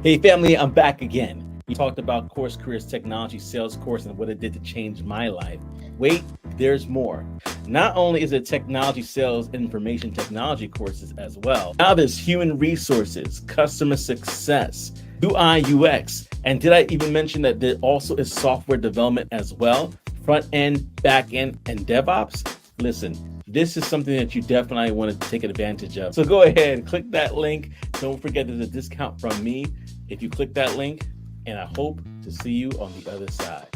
Hey family, I'm back again. We talked about Course Careers Technology Sales Course and what it did to change my life. Wait, there's more. Not only is it technology sales information technology courses as well, now there's human resources, customer success, UI UX, and did I even mention that there also is software development as well? Front end, back end, and DevOps? Listen, this is something that you definitely want to take advantage of. So go ahead, click that link. Don't forget there's a discount from me if you click that link, and I hope to see you on the other side.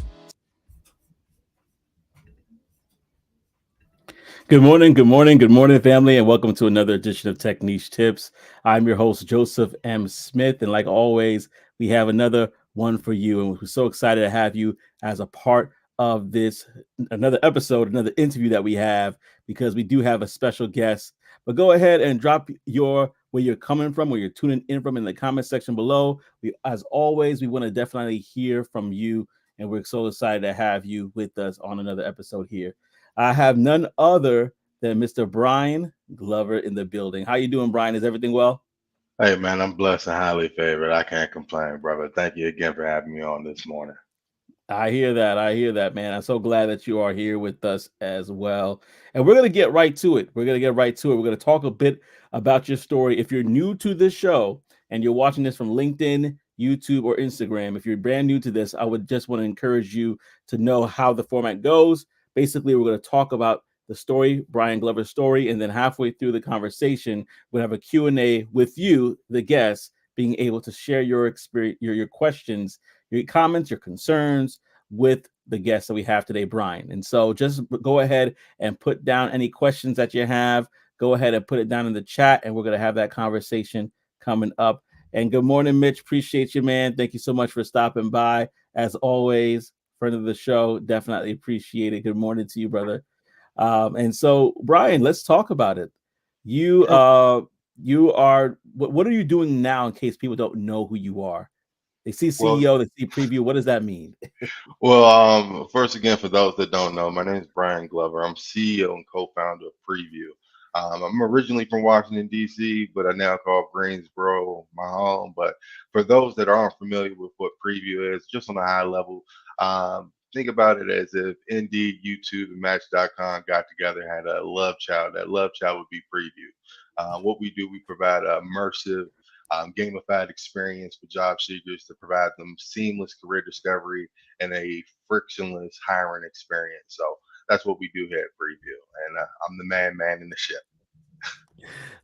Good morning, good morning, good morning, family, and welcome to another edition of Techniche Tips. I'm your host, Joseph M. Smith, and like always, we have another one for you, and we're so excited to have you as a part of this another episode, another interview that we have because we do have a special guest. But go ahead and drop your where you're coming from, where you're tuning in from in the comment section below. As always, we want to definitely hear from you, and we're so excited to have you with us on another episode here. I have none other than Mr. Brian Glover in the building. How you doing, Brian? Is everything well? Hey man, I'm blessed and highly favored. I can't complain, brother. Thank you again for having me on this morning. I hear that. I hear that, man. I'm so glad that you are here with us as well. And we're going to get right to it. We're going to get right to it. We're going to talk a bit about your story. If you're new to this show and you're watching this from LinkedIn, YouTube, or Instagram, if you're brand new to this, I would just want to encourage you to know how the format goes. Basically, we're going to talk about the story, Brian Glover's story, and then halfway through the conversation, we'll have a Q&A with you, the guests, being able to share your experience, your questions, your comments, your concerns with the guest that we have today, Brian. And so just go ahead and put down any questions that you have. Go ahead and put it down in the chat, and we're going to have that conversation coming up. And good morning, Mitch. Appreciate you, man. Thank you so much for stopping by. As always, friend of the show, definitely appreciate it. Good morning to you, brother. And so, Brian, let's talk about it. You, Sure. uh, you are. What are you doing now? In case people don't know who you are, they see Well, CEO, they see preview. What does that mean? first again, for those that don't know, my name is Brian Glover. I'm CEO and co-founder of Preview. I'm originally from Washington D.C., but I now call Greensboro my home. But for those that aren't familiar with what Preview is, just on a high level, think about it as if Indeed, YouTube, and Match.com got together and had a love child. That love child would be Preview. What we do, we provide a immersive gamified experience for job seekers to provide them seamless career discovery and a frictionless hiring experience. So that's what we do here at Preview. And I'm the man in the ship.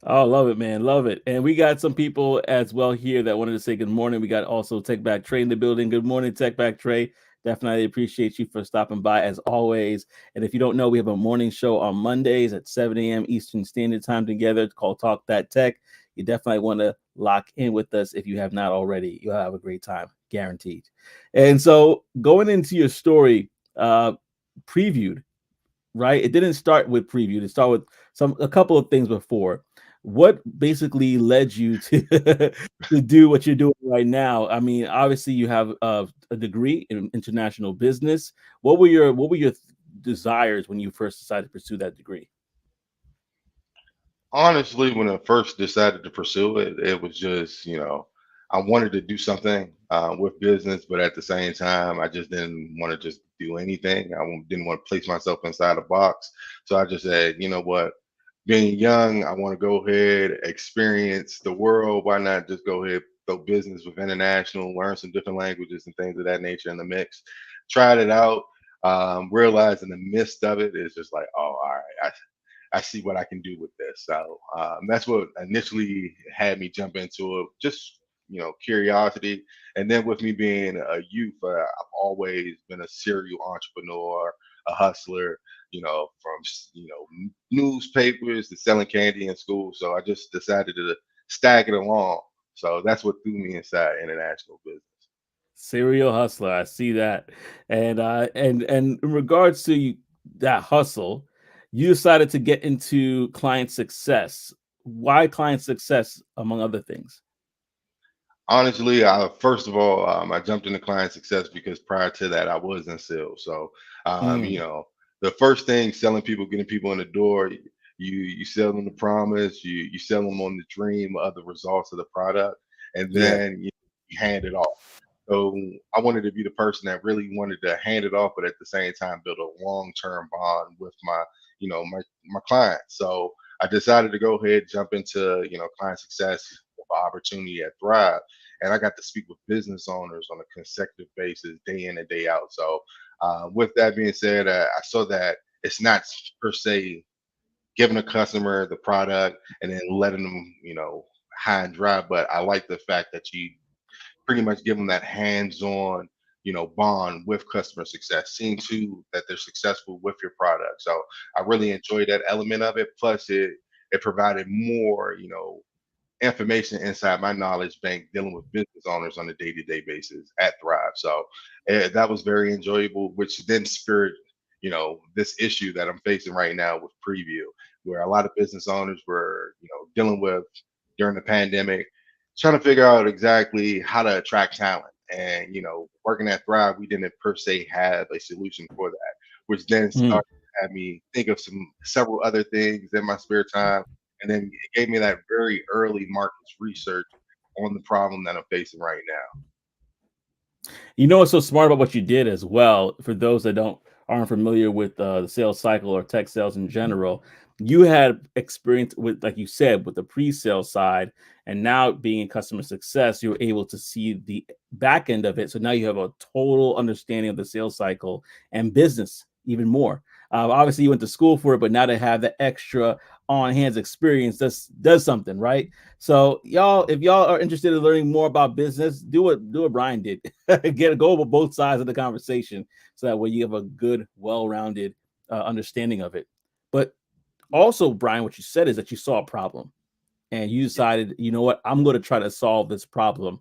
Oh, love it, man. Love it. And we got some people as well here that wanted to say good morning. We got also Tech Back Trey in the building. Good morning, Tech Back Trey. Definitely appreciate you for stopping by as always. And if you don't know, we have a morning show on Mondays at 7 a.m. Eastern Standard Time together. It's called Talk That Tech. You definitely want to lock in with us if you have not already. You'll have a great time, guaranteed. And so going into your story, previewed, right? It didn't start with preview. It started with a couple of things before. What basically led you to to do what you're doing right now? I mean, obviously you have a degree in international business. What were your desires when you first decided to pursue that degree? Honestly, when I first decided to pursue it, it was just, I wanted to do something with business, but at the same time, I just didn't want to just do anything. Didn't want to place myself inside a box. So I just said, you know what? Being young, I want to go ahead, experience the world. Why not just go ahead, throw business with international, learn some different languages and things of that nature in the mix? Tried it out, realized in the midst of it, it's just like, oh, all right, I see what I can do with this. So that's what initially had me jump into it. Just curiosity, and then with me being a youth, I've always been a serial entrepreneur, a hustler. From newspapers to selling candy in school. So I just decided to stag it along. So that's what threw me inside international business. Serial hustler. I see that. And in regards to that hustle, you decided to get into client success. Why client success, among other things? Honestly, first of all, I jumped into client success because prior to that, I was in sales. So, Mm, the first thing, selling people, getting people in the door, you sell them the promise, you sell them on the dream of the results of the product, and yeah. then you hand it off. So I wanted to be the person that really wanted to hand it off, but at the same time build a long-term bond with my, my clients. So I decided to go ahead, jump into, client success with opportunity at Thrive. And I got to speak with business owners on a consecutive basis, day in and day out. So with that being said, I saw that it's not per se giving a customer the product and then letting them, high and dry. But I like the fact that you pretty much give them that hands-on, bond with customer success, seeing to that they're successful with your product. So I really enjoyed that element of it. Plus, it provided more, information inside my knowledge bank dealing with business owners on a day-to-day basis at Thrive. So that was very enjoyable, which then spurred, this issue that I'm facing right now with Preview, where a lot of business owners were, dealing with during the pandemic, trying to figure out exactly how to attract talent. And, working at Thrive, we didn't per se have a solution for that, which then Mm. started to have me think of several other things in my spare time, and then it gave me that very early markets research on the problem that I'm facing right now. You know what's so smart about what you did as well, for those that don't aren't familiar with the sales cycle or tech sales in general, you had experience with, like you said, with the pre-sale side, and now being in customer success, you're able to see the back end of it. So now you have a total understanding of the sales cycle and business even more. Obviously, you went to school for it, but now to have the extra on hands experience does something, right? So y'all, if y'all are interested in learning more about business, do what Brian did. Go over both sides of the conversation, so that way you have a good, well-rounded understanding of it. But also, Brian, what you said is that you saw a problem and you Yeah. decided, you know what, I'm going to try to solve this problem.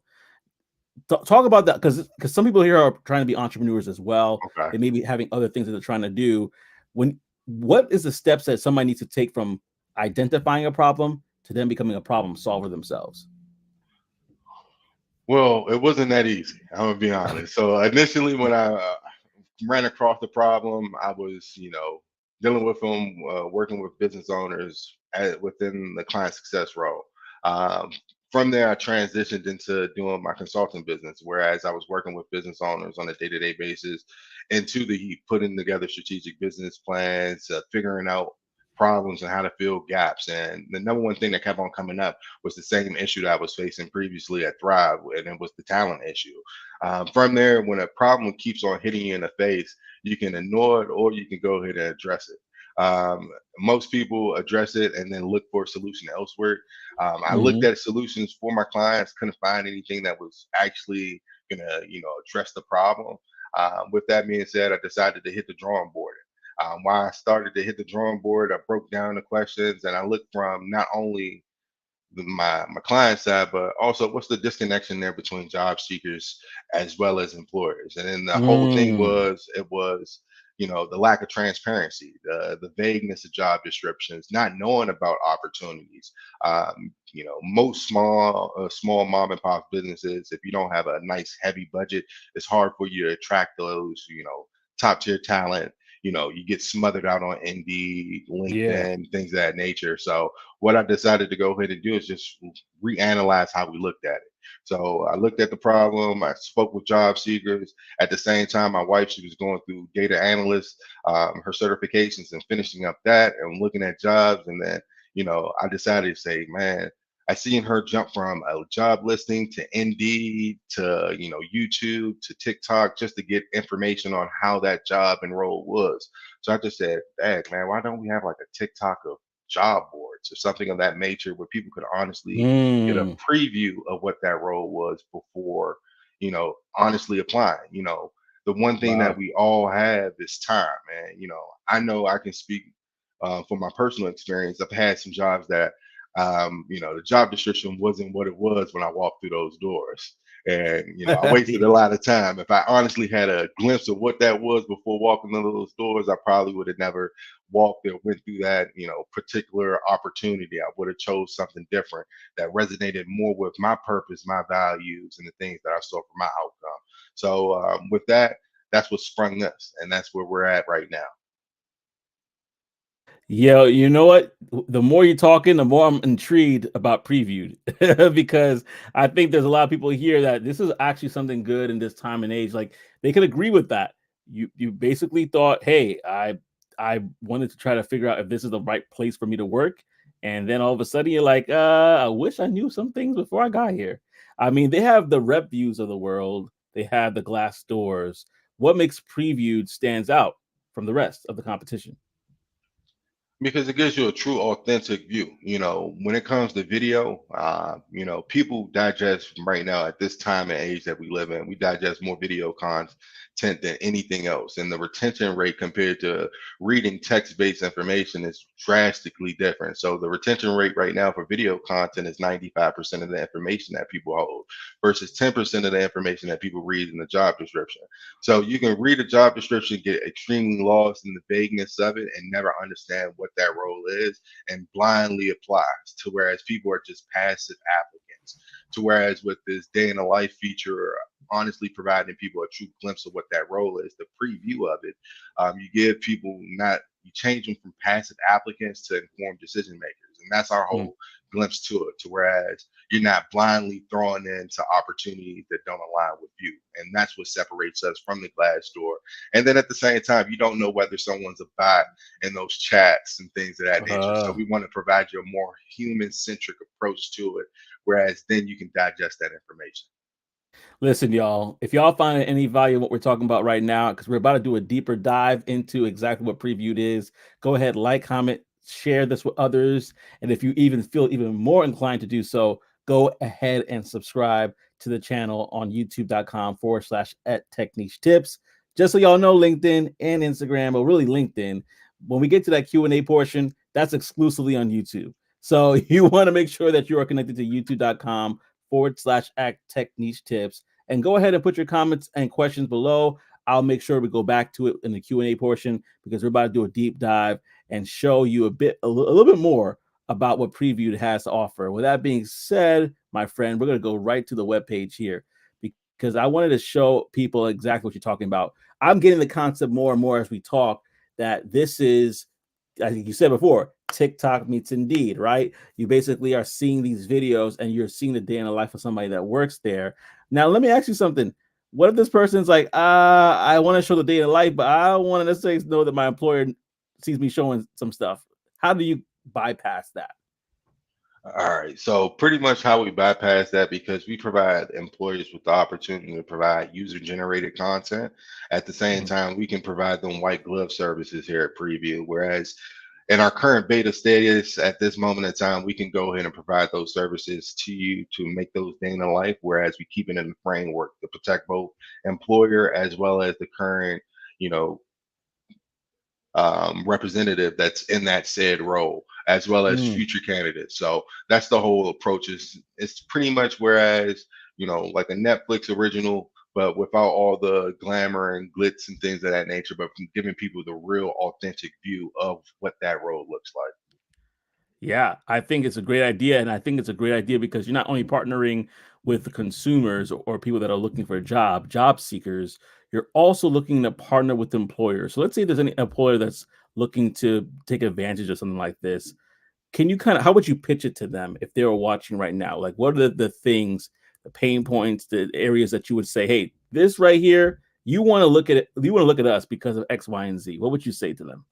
Talk about that, because some people here are trying to be entrepreneurs as well. Okay. They may be having other things that they're trying to do. When What is the steps that somebody needs to take from identifying a problem to then becoming a problem solver themselves? Well, it wasn't that easy. I'm gonna be honest. So initially, when I ran across the problem, I was, dealing with them, working with business owners within the client success role. Um, from there, I transitioned into doing my consulting business, whereas I was working with business owners on a day-to-day basis, into the putting together strategic business plans, figuring out problems and how to fill gaps. And the number one thing that kept on coming up was the same issue that I was facing previously at Thrive, and it was the talent issue. From there, when a problem keeps on hitting you in the face, you can ignore it or you can go ahead and address it. Most people address it and then look for a solution elsewhere. I looked Hmm. at solutions for my clients, couldn't find anything that was actually gonna, address the problem. With that being said, I decided to hit the drawing board. While I started to hit the drawing board, I broke down the questions and I looked from not only my client side, but also what's the disconnection there between job seekers as well as employers. And then the whole thing Mm. was it was the lack of transparency, the vagueness of job descriptions, not knowing about opportunities. Most small mom and pop businesses, if you don't have a nice heavy budget, it's hard for you to attract those top tier talent. You get smothered out on Indeed, Yeah. LinkedIn, things of that nature. So what I decided to go ahead and do is just reanalyze how we looked at it. So I looked at the problem. I spoke with job seekers. At the same time, my wife, she was going through data analyst, her certifications and finishing up that and looking at jobs. And then, I decided to say, man, I seen her jump from a job listing to Indeed to, YouTube to TikTok just to get information on how that job and role was. So I just said, "Dad, man, why don't we have like a TikTok of job boards or something of that nature where people could honestly get a Mm. preview of what that role was before, honestly applying. The one thing that Wow. we all have is time, man. I know I can speak from my personal experience. I've had some jobs that, the job description wasn't what it was when I walked through those doors. And, I wasted a lot of time. If I honestly had a glimpse of what that was before walking into those doors, I probably would have never walked or went through that, particular opportunity. I would have chose something different that resonated more with my purpose, my values, and the things that I saw for my outcome. So with that, that's what sprung this, and that's where we're at right now. Yeah, you know what? The more you're talking, the more I'm intrigued about previewed because I think there's a lot of people here that this is actually something good in this time and age. Like they could agree with that. You basically thought, hey, I wanted to try to figure out if this is the right place for me to work, and then all of a sudden you're like, I wish I knew some things before I got here. I mean, they have the rep views of the world. They have the glass doors. What makes previewed stands out from the rest of the competition? Because it gives you a true authentic view. When it comes to video, people digest right now at this time and age that we live in, we digest more video content than anything else, and the retention rate compared to reading text-based information is drastically different. So the retention rate right now for video content is 95% of the information that people hold versus 10% of the information that people read in the job description. So you can read a job description, get extremely lost in the vagueness of it, and never understand what that role is, and blindly applies. To whereas people are just passive applicants. To whereas with this day in the life feature, honestly providing people a true glimpse of what that role is, the preview of it, you give people not you change them from passive applicants to informed decision makers, and that's our Mm, whole glimpse to it. To whereas you're not blindly thrown into opportunities that don't align with you. And that's what separates us from the glass door. And then at the same time, you don't know whether someone's a bot in those chats and things of that nature. So uh, we want to provide you a more human centric approach to it, whereas then you can digest that information. Listen, y'all, if y'all find any value in what we're talking about right now, because we're about to do a deeper dive into exactly what previewed is, go ahead, like, comment, share this with others. And if you even feel even more inclined to do so, go ahead and subscribe to the channel on youtube.com/@ Techniche Tips. Just so y'all know, LinkedIn and Instagram, but really LinkedIn, when we get to that Q&A portion, that's exclusively on YouTube. So you want to make sure that you are connected to youtube.com/@ Techniche Tips, and go ahead and put your comments and questions below. I'll make sure we go back to it in the Q&A portion because we're about to do a deep dive and show you a little bit more about what Previewed has to offer. With that being said, my friend, we're going to go right to the webpage here because I wanted to show people exactly what you're talking about. I'm getting the concept more and more as we talk that this is, I think you said before, TikTok meets Indeed, right? You basically are seeing these videos and you're seeing the day in the life of somebody that works there. Now, let me ask you something. What if this person's like, I want to show the day in the life, but I don't want to necessarily know that my employer sees me showing some stuff? How do you bypass that? All right. So pretty much how we bypass that, because we provide employers with the opportunity to provide user generated content. At the same Mhm. time, we can provide them white glove services here at Preview. Whereas in our current beta status at this moment in time, we can go ahead and provide those services to you to make those day in the life, whereas we keep it in the framework to protect both employer as well as the current, you know, representative that's in that said role, as well as Mm. future candidates. So that's the whole approach. Is it's pretty much whereas like a Netflix original, but without all the glamour and glitz and things of that nature, but from giving people the real authentic view of what that role looks like. Yeah, I think it's a great idea. And I think it's a great idea because you're not only partnering with the consumers or people that are looking for a job seekers, you're also looking to partner with employers. So let's say there's any employer that's looking to take advantage of something like this. Can you kind of, how would you pitch it to them if they were watching right now? Like, what are the things, the pain points, the areas that you would say, hey, this right here, you want to look at it, you want to look at us because of X, Y, and Z? What would you say to them?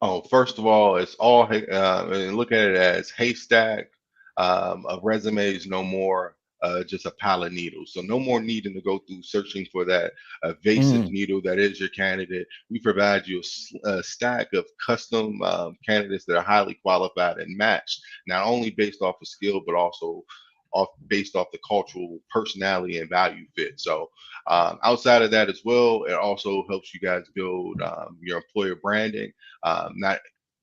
Oh, first of all, it's all and look at it as haystack of resumes, no more just a pile of needles. So no more needing to go through searching for that evasive Mm, needle that is your candidate. We provide you a stack of custom candidates that are highly qualified and matched, not only based off of skill, but also based off the cultural personality and value fit. So outside of that as well, it also helps you guys build your employer branding, not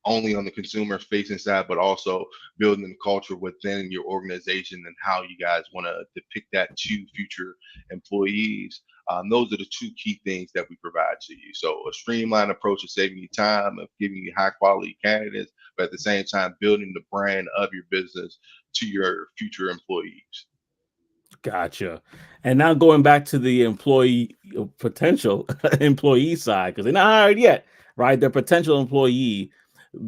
only on the consumer facing side, but also building the culture within your organization and how you guys want to depict that to future employees. Those are the two key things that we provide to you. So a streamlined approach of saving you time, of giving you high quality candidates, but at the same time building the brand of your business to your future employees. gotcha. And now going back to the employee potential employee side, because they're not hired yet, right? They're potential employee.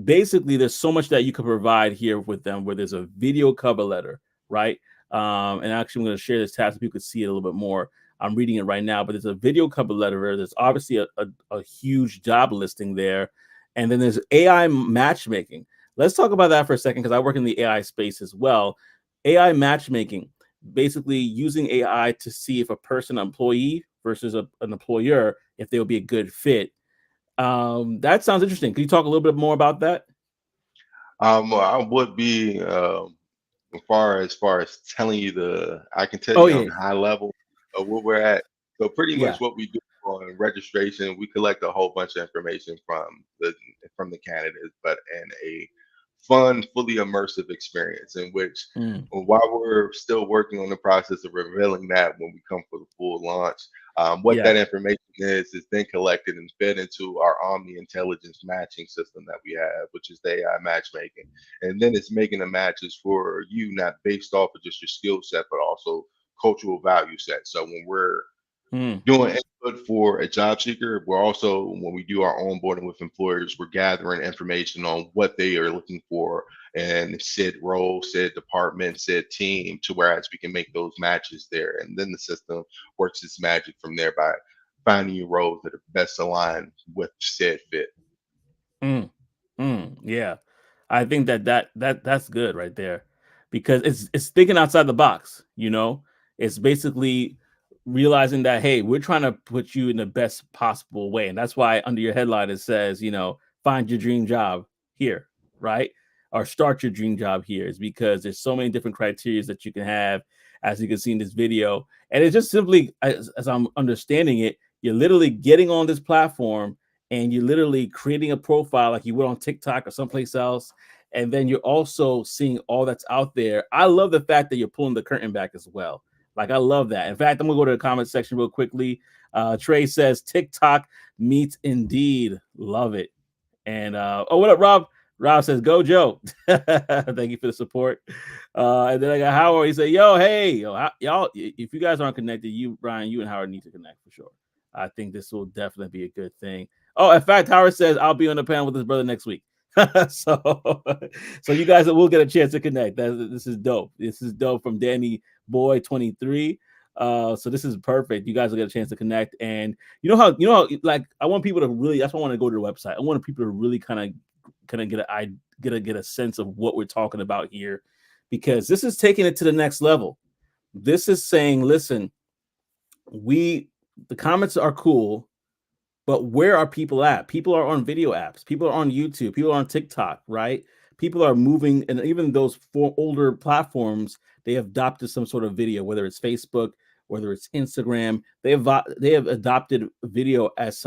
basically there's so much that you can provide here with them, where there's a video cover letter, right? And actually I'm going to share this tab so people can see it a little bit more. I'm reading it right now, but there's a video cover letter. There's obviously a huge job listing there, and then there's AI matchmaking. Let's talk about that for a second, because I work in the AI space as well. AI matchmaking, basically using AI to see if a person, an employee versus an employer, if they would be a good fit. That sounds interesting. Can you talk a little bit more about that? I would be as far as telling you I can tell Oh you on yeah, a high level of where we're at. So pretty yeah. much what we do on registration, we collect a whole bunch of information from the candidates, but in a fun, fully immersive experience in which, Mm, while we're still working on the process of revealing that when we come for the full launch, what yeah. that information is then collected and fed into our Omni Intelligence matching system that we have, which is the AI matchmaking, and then it's making the matches for you, not based off of just your skill set, but also cultural value set. So when we're Mm, doing input for a job seeker, we're also, when we do our onboarding with employers, we're gathering information on what they are looking for and said role, said department, said team, to whereas we can make those matches there. And then the system works its magic from there by finding you roles that are best aligned with said fit. mm. Yeah, I think that's good right there, because it's thinking outside the box. It's basically realizing that, hey, we're trying to put you in the best possible way, and that's why under your headline it says, find your dream job here, right? Or start your dream job here, is because there's so many different criteria that you can have, as you can see in this video, and it's just simply, as I'm understanding it, you're literally getting on this platform and you're literally creating a profile like you would on TikTok or someplace else. And then you're also seeing all that's out there. I love the fact that you're pulling the curtain back as well. Like, I love that. In fact, I'm gonna go to the comment section real quickly. Trey says TikTok meets Indeed. Love it. And oh, what up, Rob? Rob says, "Go Joe." Thank you for the support. And then I got Howard. He said, "Yo, hey, y'all. If you guys aren't connected, you, Brian, you and Howard need to connect for sure. I think this will definitely be a good thing." Oh, in fact, Howard says, "I'll be on the panel with his brother next week." so, so you guys will get a chance to connect. This is dope. This is dope from Danny Boy 23. So this is perfect. You guys will get a chance to connect, and like, I want people to really. That's why I want to go to the website. I want people to really kind of get a sense of what we're talking about here, because this is taking it to the next level. This is saying, listen, we the comments are cool, but where are people at? People are on video apps. People are on YouTube. People are on TikTok, right? People are moving, and even those four older platforms, they have adopted some sort of video, whether it's Facebook, whether it's Instagram. They have adopted video as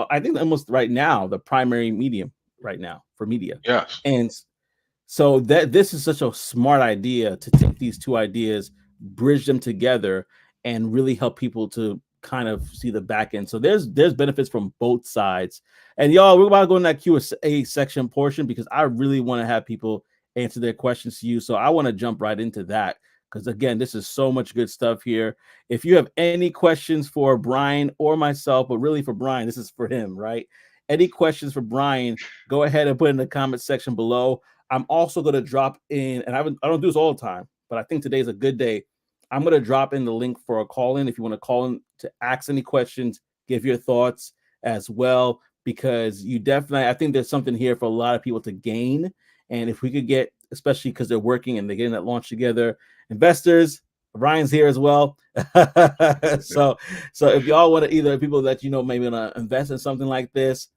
I think almost right now the primary medium right now for media, Yes. and so that this is such a smart idea to take these two ideas, bridge them together, and really help people to kind of see the back end. So there's benefits from both sides. And y'all, we're about to go in that Q&A section portion, because I really want to have people answer their questions to you. So I want to jump right into that, because again, this is so much good stuff here. If you have any questions for Brian or myself, but really for Brian, this is for him, right? Any questions for Brian, go ahead and put in the comment section below. I'm also going to drop in, and I don't do this all the time, but I think today's a good day. I'm going to drop in the link for a call in if you want to call in to ask any questions, give your thoughts as well, because I think there's something here for a lot of people to gain. And if we could get, especially because they're working and they're getting that launch together, investors, Ryan's here as well. so, so if y'all want to, either people that maybe want to invest in something like this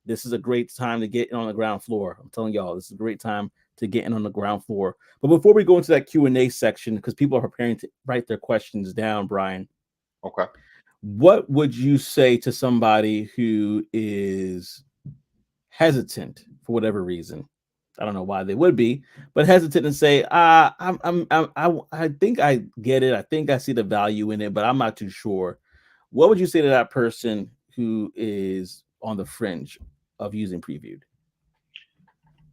is a great time to get in on the ground floor. I'm telling y'all, this is a great time to get in on the ground floor. But before we go into that Q&A section, because people are preparing to write their questions down, Brian, Okay. what would you say to somebody who is hesitant for whatever reason? I don't know why they would be, but hesitant and say, I think I get it. I think I see the value in it, but I'm not too sure. What would you say to that person who is on the fringe of using Previewed?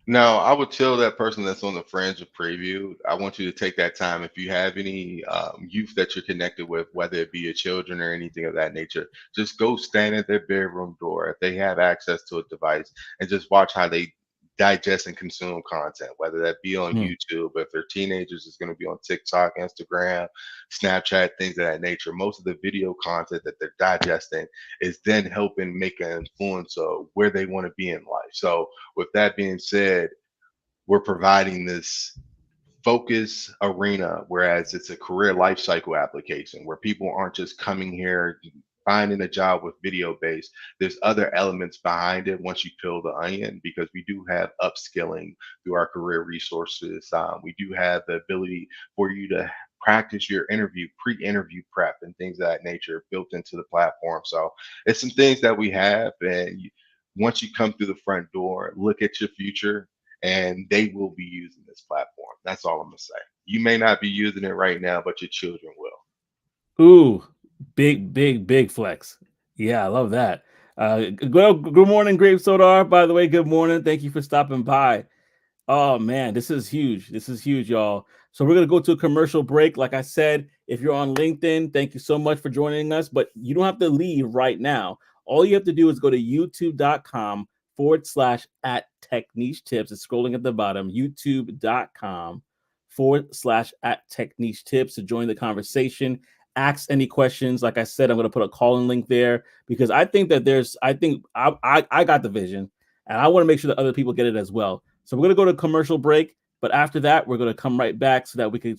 Now, I would tell that person that's on the fringe of preview, I want you to take that time. If you have any youth that you're connected with, whether it be your children or anything of that nature, just go stand at their bedroom door if they have access to a device and just watch how they digest and consume content, whether that be on Mm. YouTube. If they're teenagers, it's going to be on TikTok, Instagram, Snapchat, things of that nature. Most of the video content that they're digesting is then helping make an influence of where they want to be in life. So, with that being said, we're providing this focus arena, whereas it's a career life cycle application where people aren't just coming here finding a job with video base. There's other elements behind it once you peel the onion, because we do have upskilling through our career resources. We do have the ability for you to practice your interview, pre-interview prep, and things of that nature built into the platform. So it's some things that we have, and once you come through the front door, look at your future, and they will be using this platform. That's all I'm gonna say. You may not be using it right now, but your children will. Ooh, big flex. Yeah, I love that. Good morning, Grape Sodar. By the way, good morning. Thank you for stopping by. Oh man, this is huge. This is huge, y'all. So we're gonna go to a commercial break. Like I said, if you're on LinkedIn, thank you so much for joining us. But you don't have to leave right now. All you have to do is go to youtube.com/ at Techniche Tips. It's scrolling at the bottom. youtube.com/ at Techniche Tips to join the conversation. Ask any questions. Like I said, I'm gonna put a call-in link there because I think that I got the vision and I want to make sure that other people get it as well. So we're gonna go to commercial break, but after that, we're gonna come right back so that we can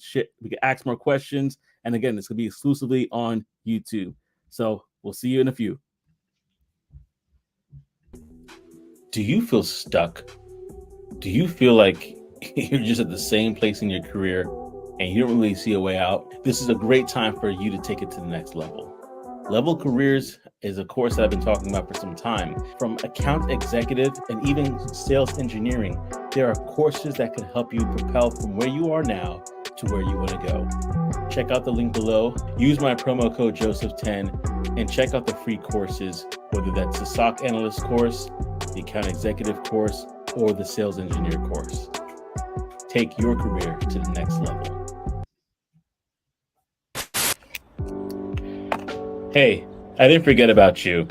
ask more questions. And again, this could be exclusively on YouTube. So we'll see you in a few. Do you feel stuck? Do you feel like you're just at the same place in your career and you don't really see a way out? This is a great time for you to take it to the next level. Level Careers is a course that I've been talking about for some time. From account executive and even sales engineering, there are courses that can help you propel from where you are now to where you want to go. Check out the link below. Use my promo code Joseph10 and check out the free courses, whether that's the SOC analyst course, the account executive course, or the sales engineer course. Take your career to the next level. Hey, I didn't forget about you.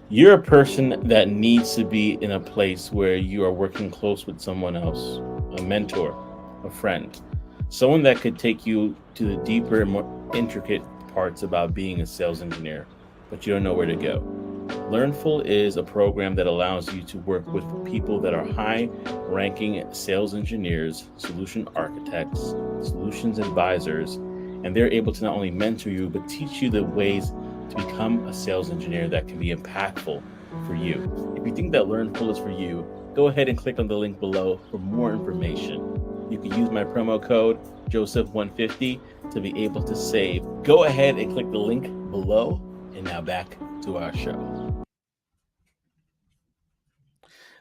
You're a person that needs to be in a place where you are working close with someone else, a mentor, a friend, someone that could take you to the deeper and more intricate parts about being a sales engineer, but you don't know where to go. Learnful is a program that allows you to work with people that are high-ranking sales engineers, solution architects, solutions advisors, and they're able to not only mentor you, but teach you the ways to become a sales engineer that can be impactful for you. If you think that Learnful is for you, go ahead and click on the link below for more information. You can use my promo code Joseph150 to be able to save. Go ahead and click the link below. And now back to our show.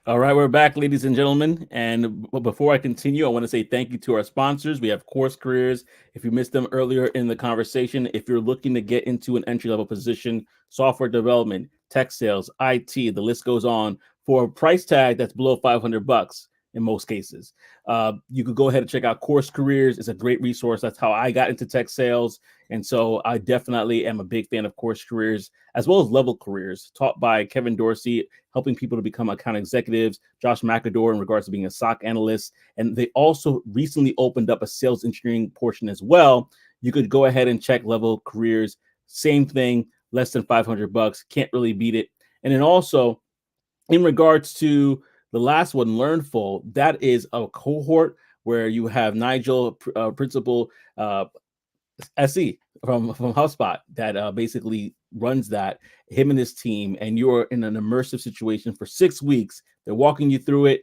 All right, we're back, ladies and gentlemen. And before I continue, I want to say thank you to our sponsors. We have Course Careers. If you missed them earlier in the conversation, if you're looking to get into an entry-level position, software development, tech sales, IT, the list goes on, for a price tag that's below $500 in most cases, you could go ahead and check out Course Careers. It's a great resource. That's how I got into tech sales. And so I definitely am a big fan of Course Careers, as well as Level Careers, taught by Kevin Dorsey, helping people to become account executives, Josh McAdor in regards to being a SOC analyst. And they also recently opened up a sales engineering portion as well. You could go ahead and check Level Careers. Same thing, less than $500. Can't really beat it. And then also, in regards to the last one, Learnful, that is a cohort where you have Nigel, principal SE from HubSpot, that basically runs that, him and his team, and you're in an immersive situation for 6 weeks. They're walking you through it,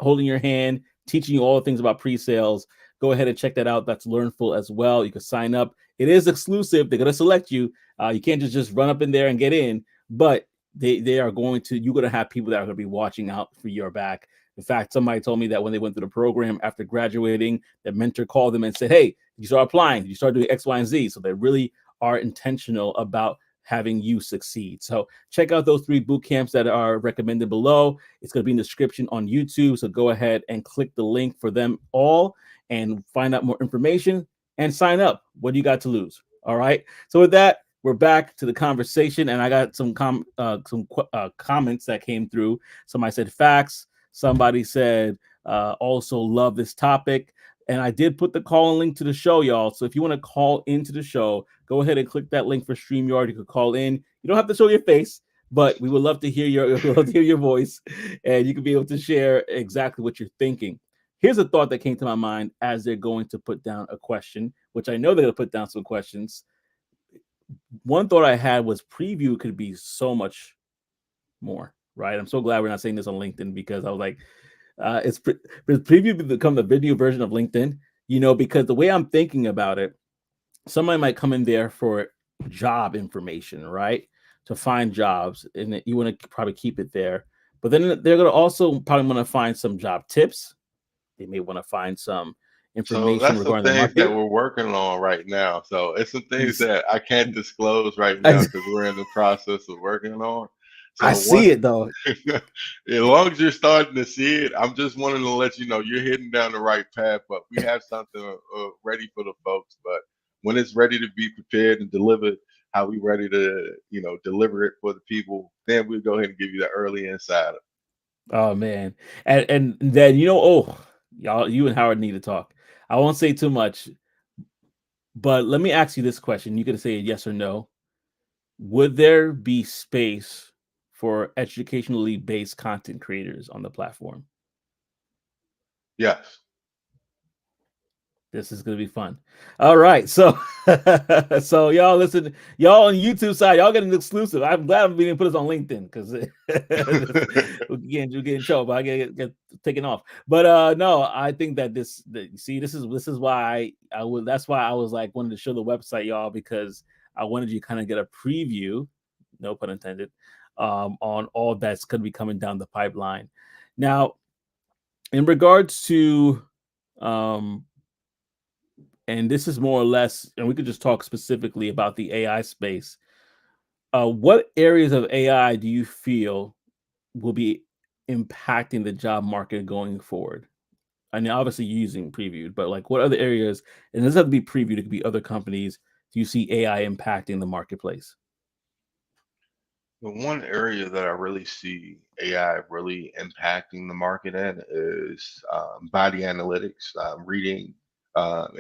holding your hand, teaching you all the things about pre-sales. Go ahead and check that out. That's Learnful as well. You can sign up. It is exclusive. They're going to select you. You can't just run up in there and get in, but they are going to, you're going to have people that are going to be watching out for your back. In fact, somebody told me that when they went through the program after graduating, their mentor called them and said, hey, you start applying, you start doing X, Y, and Z. So they really are intentional about having you succeed. So check out those 3 boot camps that are recommended below. It's going to be in the description on YouTube. So go ahead and click the link for them all and find out more information and sign up. What do you got to lose? All right. So with that, we're back to the conversation, and I got some comments that came through. Somebody said facts. Somebody said, also love this topic. And I did put the call link to the show, y'all. So if you want to call into the show, go ahead and click that link for StreamYard. You could call in. You don't have to show your face, but we would love to hear your we love to hear your voice, and you can be able to share exactly what you're thinking. Here's a thought that came to my mind as they're going to put down a question, which I know they're going to put down some questions. One thought I had was preview could be so much more, right? I'm so glad we're not saying this on LinkedIn, because I was like, preview become the video version of LinkedIn, because the way I'm thinking about it, somebody might come in there for job information, right? To find jobs, and you want to probably keep it there. But then they're going to also probably want to find some job tips. They may want to find some So information that's some regarding the things that market. we're working on right now. So it's some things Ex- that I can't disclose right now because we're in the process of working on. I So see once, it though. as long as you're starting to see it, I'm just wanting to let you know you're heading down the right path. But we have something ready for the folks. But when it's ready to be prepared and delivered, how we ready to deliver it for the people, then we'll go ahead and give you the early insider. Oh man, and then oh, y'all, you and Howard need to talk. I won't say too much, but let me ask you this question. You can say yes or no. Would there be space for educationally based content creators on the platform? Yes. This is gonna be fun. All right, so so y'all listen, y'all on YouTube side, y'all getting exclusive. I'm glad we didn't put this on LinkedIn, because we get in trouble. But I get taken off. But no, I think that see, this is why I was that's why I was like wanted to show the website, y'all, because I wanted you to kind of get a preview, no pun intended, on all that's gonna be coming down the pipeline. Now, in regards to um and this is more or less, and we could just talk specifically about the AI space. What areas of AI do you feel will be impacting the job market going forward? I mean, obviously you're using previewed, but like what other areas, and it doesn't have to be previewed, it could be other companies, do you see AI impacting the marketplace? The one area that I really see AI really impacting the market in is body analytics, reading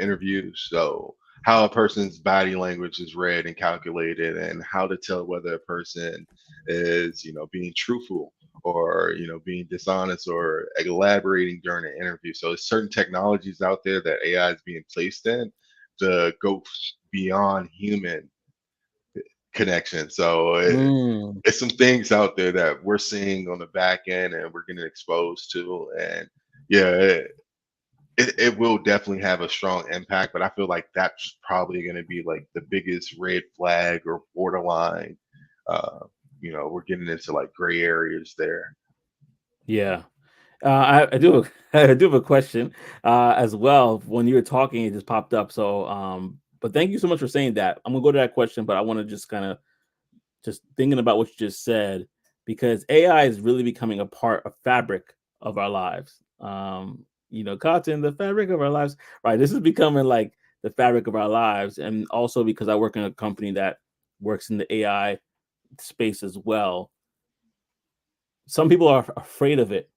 interviews. So, how a person's body language is read and calculated, and how to tell whether a person is, being truthful or, being dishonest or elaborating during an interview. So, there's certain technologies out there that AI is being placed in to go beyond human connection. So Mm, it's some things out there that we're seeing on the back end and we're getting exposed to. And yeah, it will definitely have a strong impact, but I feel like that's probably going to be like the biggest red flag or borderline. Uh, we're getting into like gray areas there. yeah. I do I do have a question as well. When you were talking, it just popped up. So, but thank you so much for saying that. I'm gonna go to that question, but I want to just kind of just thinking about what you just said, because AI is really becoming a part of fabric of our lives. Content, the fabric of our lives. Right. This is becoming like the fabric of our lives. And also because I work in a company that works in the AI space as well. Some people are afraid of it,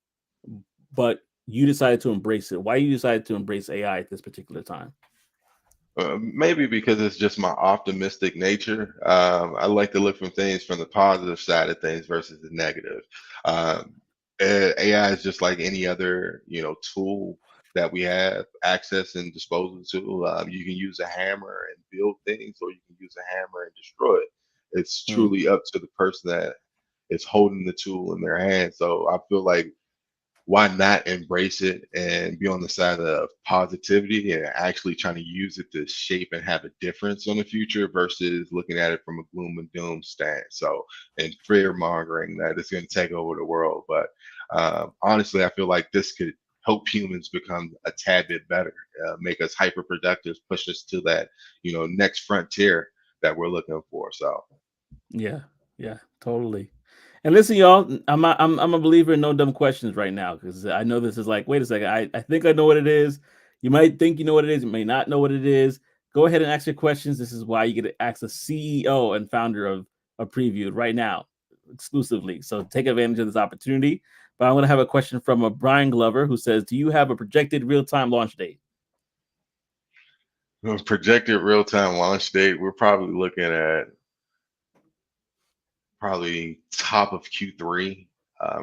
but you decided to embrace it. Why you decided to embrace AI at this particular time? Maybe because it's just my optimistic nature. I like to look from things from the positive side of things versus the negative. Um, AI is just like any other, tool that we have access and disposal to. You can use a hammer and build things, or you can use a hammer and destroy it. It's Mm, truly up to the person that is holding the tool in their hand. So I feel like why not embrace it and be on the side of positivity and actually trying to use it to shape and have a difference on the future versus looking at it from a gloom and doom stance. So, and fear mongering that it's going to take over the world. But honestly, I feel like this could help humans become a tad bit better, make us hyper productive, push us to that, next frontier that we're looking for. So, yeah, yeah, totally. And listen, y'all, I'm a believer in no dumb questions right now, because I know this is like, wait a second, I think I know what it is. You might think you know what it is, you may not know what it is. Go ahead and ask your questions. This is why you get to ask the CEO and founder of Previewed right now. exclusively. So take advantage of this opportunity. But I'm going to have a question from a Brian Glover who says, "Do you have a projected real-time launch date?" Projected real time launch date, we're probably looking at probably top of Q3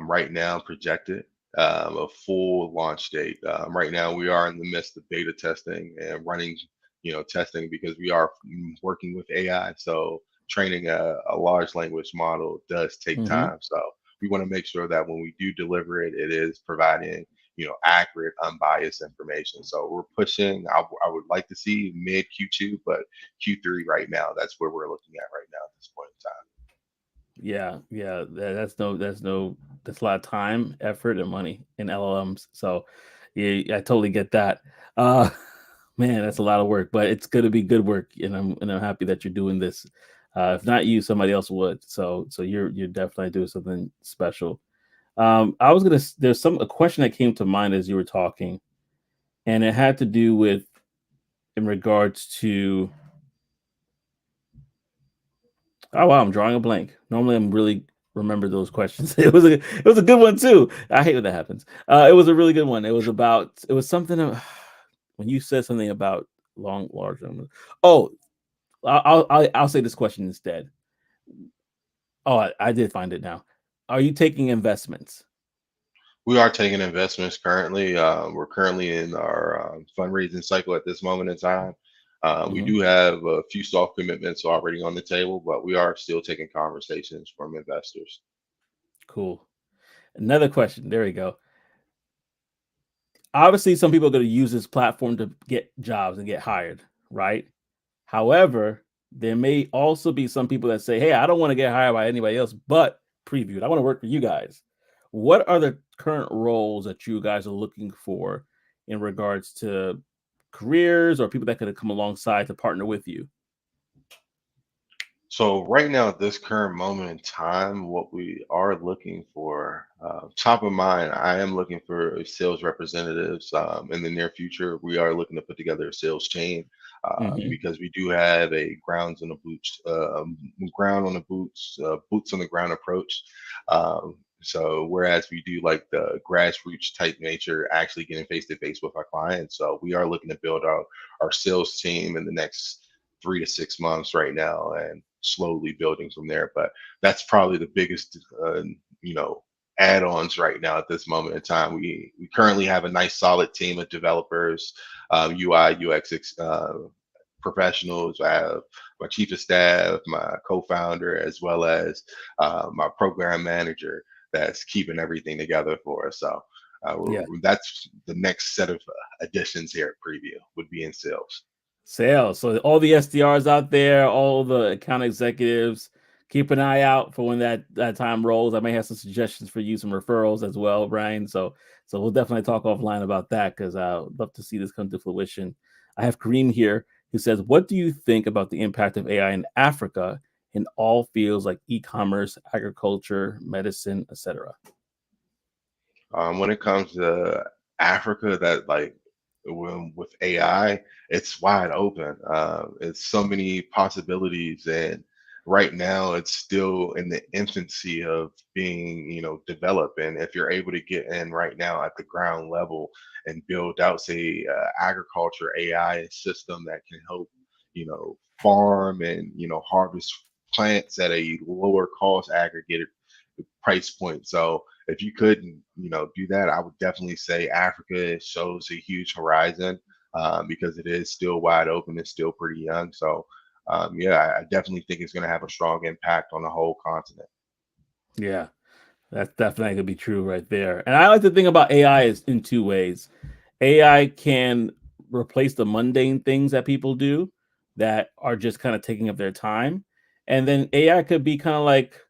right now projected. A full launch date. Right now, we are in the midst of beta testing and running, testing because we are working with AI. So training a large language model does take Mm-hmm. time. So we want to make sure that when we do deliver it, it is providing, accurate, unbiased information. So we're pushing. I would like to see mid Q2, but Q3 right now. That's where we're looking at right now at this point in time. Yeah, yeah, that's a lot of time, effort, and money in LLMs. So, yeah, I totally get that. Uh, man, that's a lot of work, but it's gonna be good work, and I'm happy that you're doing this. If not you, somebody else would. So you're definitely doing something special. I was gonna. There's a question that came to mind as you were talking, and it had to do with in regards to. Oh wow, I'm drawing a blank. Normally, I'm really remember those questions. It was a good one too. I hate when that happens. It was a really good one. It was something when you said something about large numbers. Oh, I'll say this question instead. Oh, I did find it now. Are you taking investments? We are taking investments currently. We're currently in our fundraising cycle at this moment in time. We Hmm. do have a few soft commitments already on the table, but we are still taking conversations from investors. Cool. Another question. There we go. Obviously, some people are going to use this platform to get jobs and get hired, right? However, there may also be some people that say, "Hey, I don't want to get hired by anybody else, but previewed. I want to work for you guys." What are the current roles that you guys are looking for in regards to careers or people that could come alongside to partner with you? So right now, at this current moment in time, what we are looking for, top of mind, I am looking for sales representatives. In the near future, we are looking to put together a sales chain Hmm. because we do have a ground on the boots on the ground approach. So whereas we do like the grassroots type nature, actually getting face to face with our clients, so we are looking to build out our sales team in the next 3 to 6 months right now and slowly building from there. But that's probably the biggest, you know, add-ons right now at this moment in time. We currently have a nice solid team of developers, UI, UX professionals. I have my chief of staff, my co-founder, as well as my program manager that's keeping everything together for us. So Yeah. that's the next set of additions here at Preview would be in sales. Sales. So all the SDRs out there, all the account executives, keep an eye out for when that time rolls. I may have some suggestions for you, some referrals as well, Brian. So we'll definitely talk offline about that because I would love to see this come to fruition. I have Kareem here who says, "What do you think about the impact of AI in Africa in all fields like e-commerce, agriculture, medicine, etc.?" When it comes to Africa, that like with AI, it's wide open. It's so many possibilities, and right now it's still in the infancy of being, developed. And if you're able to get in right now at the ground level and build out, say, agriculture AI system that can help, farm and harvest plants at a lower cost aggregated price point. So if you couldn't, do that, I would definitely say Africa shows a huge horizon because it is still wide open. It's still pretty young. So, yeah, I definitely think it's going to have a strong impact on the whole continent. Yeah. That's definitely gonna be true right there. And I like to think about AI is in two ways. AI can replace the mundane things that people do that are just kind of taking up their time. And then AI could be kind of like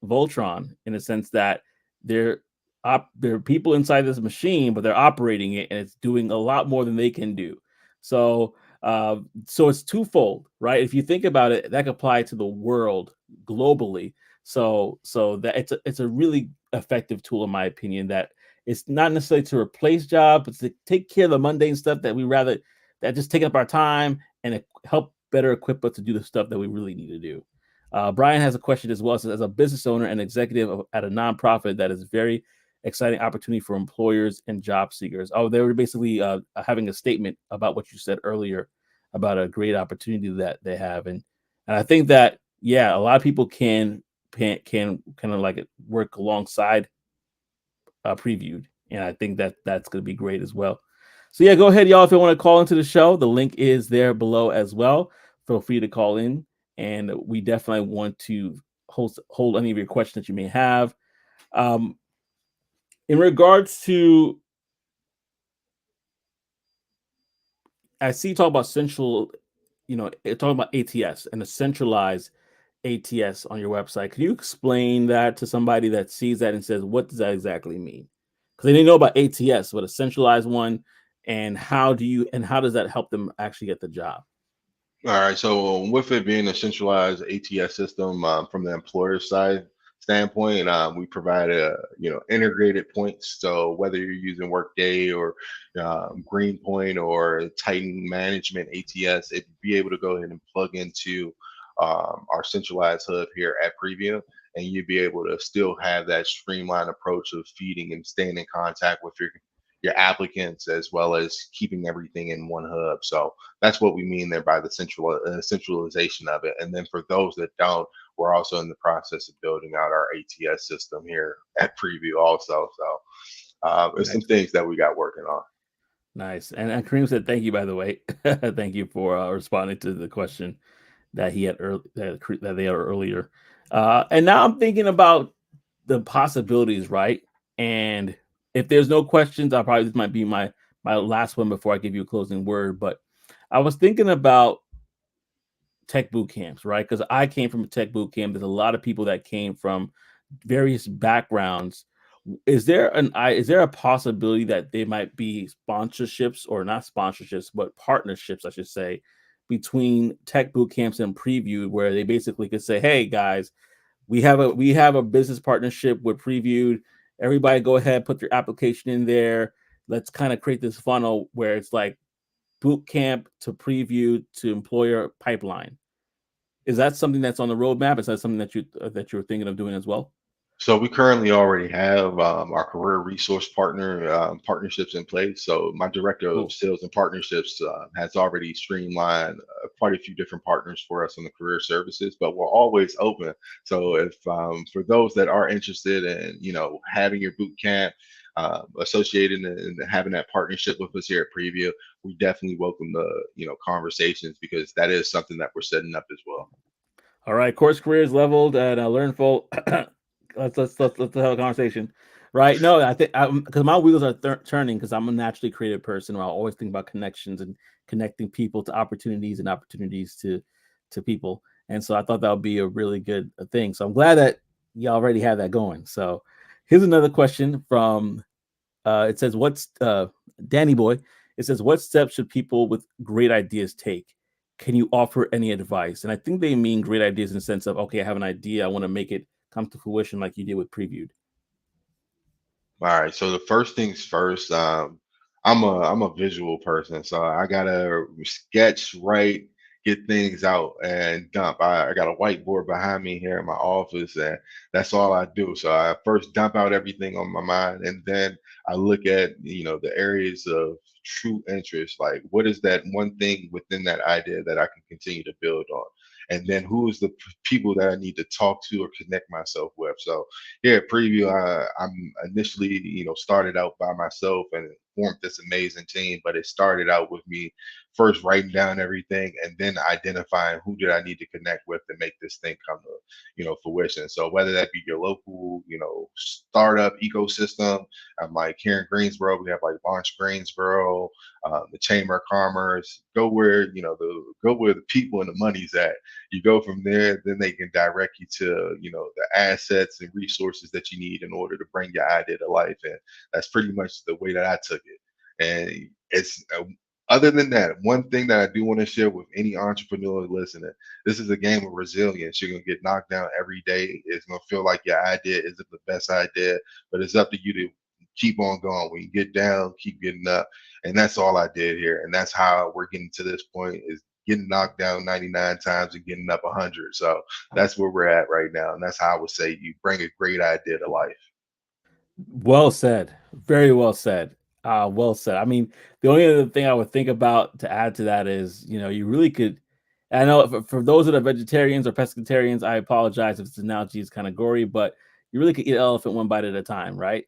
Voltron in a sense that they're there are people inside this machine, but they're operating it and it's doing a lot more than they can do. So so it's twofold, right? If you think about it, that could apply to the world globally. So that it's a really effective tool in my opinion that it's not necessarily to replace jobs, but to take care of the mundane stuff that we rather that just take up our time and help better equip us to do the stuff that we really need to do. Brian has a question as well. It says, as a business owner and executive at a nonprofit, that is very exciting opportunity for employers and job seekers. Oh, they were basically having a statement about what you said earlier about a great opportunity that they have, and I think that yeah, a lot of people can kind of like work alongside previewed, and I think that that's going to be great as well. So yeah, go ahead, y'all. If you want to call into the show, the link is there below as well. Feel free to call in, and we definitely want to hold any of your questions that you may have. Um, in regards to, I see you talk about central, talking about ATS and a centralized ATS on your website. Can you explain that to somebody that sees that and says, what does that exactly mean? Because they didn't know about ATS, but a centralized one, and how does that help them actually get the job? All right. So with it being a centralized ATS system from the employer side standpoint, we provide a integrated points. So whether you're using Workday or Greenpoint or Titan Management ATS, it'd be able to go ahead and plug into our centralized hub here at Preview, and you'd be able to still have that streamlined approach of feeding and staying in contact with your applicants as well as keeping everything in one hub. So that's what we mean there by the centralization of it. And then for those that don't, we're also in the process of building out our ATS system here at Preview also. So there's some Nice, things that we got working on. nice. And Kareem said, "Thank you, by the way. Thank you for responding to the question that he had that they had earlier." And now I'm thinking about the possibilities, right? And if there's no questions, I'll probably this might be my last one before I give you a closing word. But I was thinking about tech boot camps, right? Because I came from a tech boot camp. There's a lot of people that came from various backgrounds. Is there a possibility that there might be sponsorships, or not sponsorships, but partnerships, I should say, between tech boot camps and Preview, where they basically could say, "Hey guys, we have a business partnership with Previewed. Everybody, go ahead, put your application in there. Let's kind of create this funnel where it's like boot camp to preview to employer pipeline." Is that something that's on the roadmap? Is that something that you're thinking of doing as well? So we currently already have our career resource partner partnerships in place. So my director of Cool. sales and partnerships has already streamlined quite a few different partners for us on the career services. But we're always open. So if for those that are interested in having your boot camp associated and having that partnership with us here at Preview, we definitely welcome the conversations because that is something that we're setting up as well. All right, course careers leveled and learn full. Let's have a conversation, right? No, I think because my wheels are turning because I'm a naturally creative person. Where I always think about connections and connecting people to opportunities and opportunities to people, and so I thought that would be a really good thing. So I'm glad that you already have that going. So here's another question from it says, "What's Danny Boy?" It says, "What steps should people with great ideas take? Can you offer any advice?" And I think they mean great ideas in the sense of, okay, I have an idea, I want to make it come to fruition, like you did with Previewed. All right. So the first things first, I'm a visual person, so I gotta sketch, write, get things out, and dump. I got a whiteboard behind me here in my office, and that's all I do. So I first dump out everything on my mind, and then I look at the areas of true interest, like what is that one thing within that idea that I can continue to build on, and then who is the people that I need to talk to or connect myself with. So here at Preview, I'm initially, started out by myself and formed this amazing team, but it started out with me first writing down everything and then identifying who did I need to connect with to make this thing come to, fruition. So whether that be your local, startup ecosystem, like here in Greensboro, we have like Launch Greensboro, the Chamber of Commerce. Go where the people and the money's at. You go from there, then they can direct you to the assets and resources that you need in order to bring your idea to life. And that's pretty much the way that I took it. And it's other than that, one thing that I do want to share with any entrepreneur listening: this is a game of resilience. You're gonna get knocked down every day. It's gonna feel like your idea isn't the best idea, but it's up to you to keep on going. When you get down, keep getting up. And that's all I did here. And that's how we're getting to this point, is getting knocked down 99 times and getting up 100. So that's where we're at right now, and that's how I would say you bring a great idea to life. Well said. Very well said. Well said. I mean, the only other thing I would think about to add to that is, you really could. I know for those that are vegetarians or pescatarians, I apologize if this analogy is kind of gory, but you really could eat an elephant one bite at a time, right?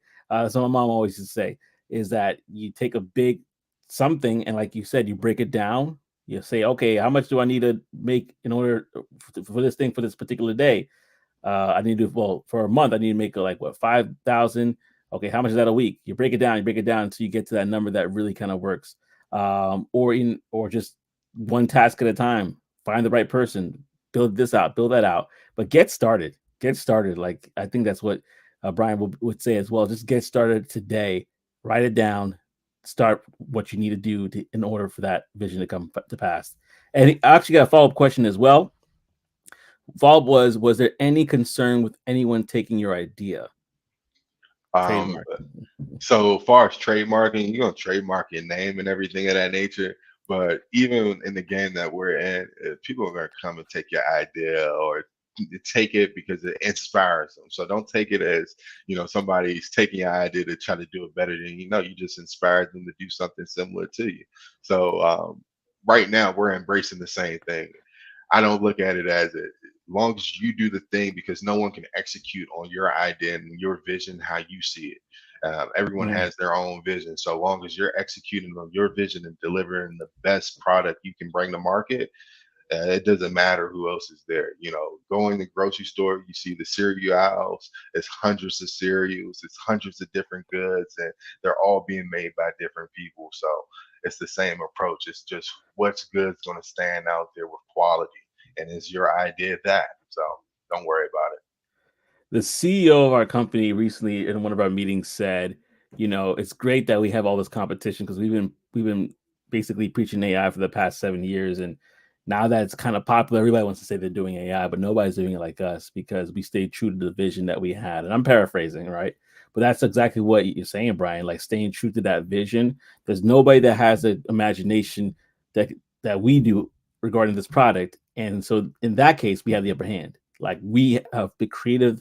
So my mom always used to say is that you take a big something and, like you said, you break it down. You say, okay, how much do I need to make in order for this thing for this particular day? I need to well for a month. I need to make like what 5,000. Okay, how much is that a week? You break it down until you get to that number that really kind of works. Or just one task at a time. Find the right person. Build this out. Build that out. But get started. Get started. Like I think that's what Brian would say as well. Just get started today. Write it down. Start what you need to do in order for that vision to come to pass. And I actually got a follow up question as well. Follow-up was there any concern with anyone taking your idea? Um, Trademark. So far as trademarking, you're gonna trademark your name and everything of that nature. But even in the game that we're in, people are gonna come and take your idea or take it because it inspires them. So don't take it as somebody's taking your idea to try to do it better than you know. You just inspired them to do something similar to you. So right now we're embracing the same thing. I don't look at it as long as you do the thing because no one can execute on your idea and your vision how you see it. Everyone Mm. has their own vision. So long as you're executing on your vision and delivering the best product you can bring to market, it doesn't matter who else is there. Going to the grocery store, you see the cereal aisles. It's hundreds of cereals. It's hundreds of different goods, and they're all being made by different people. So it's the same approach. It's just what's good is going to stand out there with quality, and is your idea that? So don't worry about it. The CEO of our company recently in one of our meetings said, it's great that we have all this competition because we've been basically preaching AI for the past 7 years, and now that it's kind of popular, everybody wants to say they're doing AI, but nobody's doing it like us because we stayed true to the vision that we had. And I'm paraphrasing, right? But that's exactly what you're saying, Brian. Like staying true to that vision. There's nobody that has the imagination that we do regarding this product, and so in that case, we have the upper hand. Like we have the creative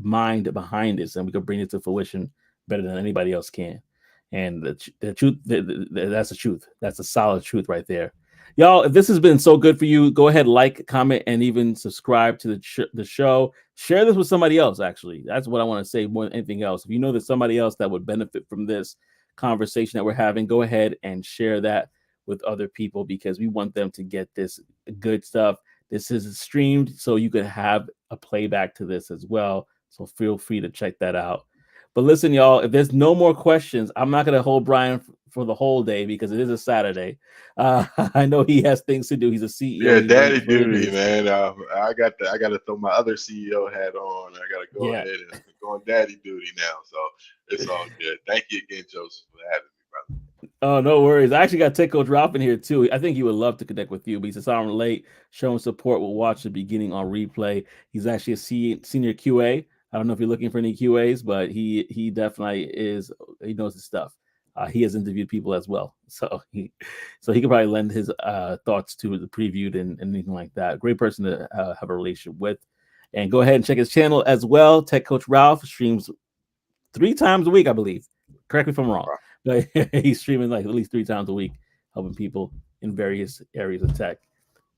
mind behind this, and we can bring it to fruition better than anybody else can. And the truth, that's the truth. That's a solid truth right there. Y'all, if this has been so good for you, go ahead, like, comment, and even subscribe to the show. Share this with somebody else, actually. That's what I want to say more than anything else. If you know there's somebody else that would benefit from this conversation that we're having, go ahead and share that with other people because we want them to get this good stuff. This is streamed, so you can have a playback to this as well. So feel free to check that out. But listen, y'all, if there's no more questions, I'm not going to hold Brian for the whole day because it is a Saturday. I know he has things to do. He's a CEO. Yeah, He knows daddy what it duty, is. man. I got to throw my other CEO hat on. I got to go Yeah. ahead and go on daddy duty now. So it's all good. Thank you again, Joseph, for having me, brother. Oh, no worries. I actually got Tech Coach Ralph in here too. I think he would love to connect with you, but he says I'm late. Showing support will watch the beginning on replay. He's actually a senior QA. I don't know if you're looking for any QAs, but he definitely is. He knows his stuff. He has interviewed people as well, so he could probably lend his thoughts to the previewed and anything like that. Great person to have a relationship with. And go ahead and check his channel as well. Tech Coach Ralph streams 3 times a week, I believe. Correct me if I'm wrong, but he's streaming like at least 3 times a week, helping people in various areas of tech.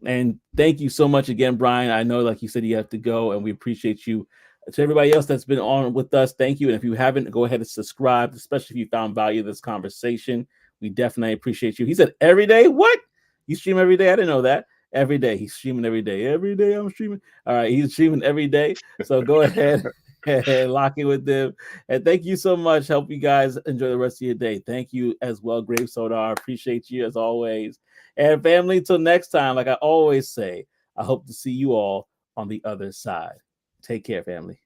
And thank you so much again, Brian. I know, like you said, you have to go, and we appreciate you. To everybody else that's been on with us, thank you. And if you haven't, go ahead and subscribe, especially if you found value in this conversation. We definitely appreciate you. He said, every day? What? You stream every day? I didn't know that. Every day. He's streaming every day. Every day I'm streaming. All right. He's streaming every day. So go ahead and lock in with them. And thank you so much. Hope you guys enjoy the rest of your day. Thank you as well, Grave Soda. I appreciate you as always. And family, till next time, like I always say, I hope to see you all on the other side. Take care, family.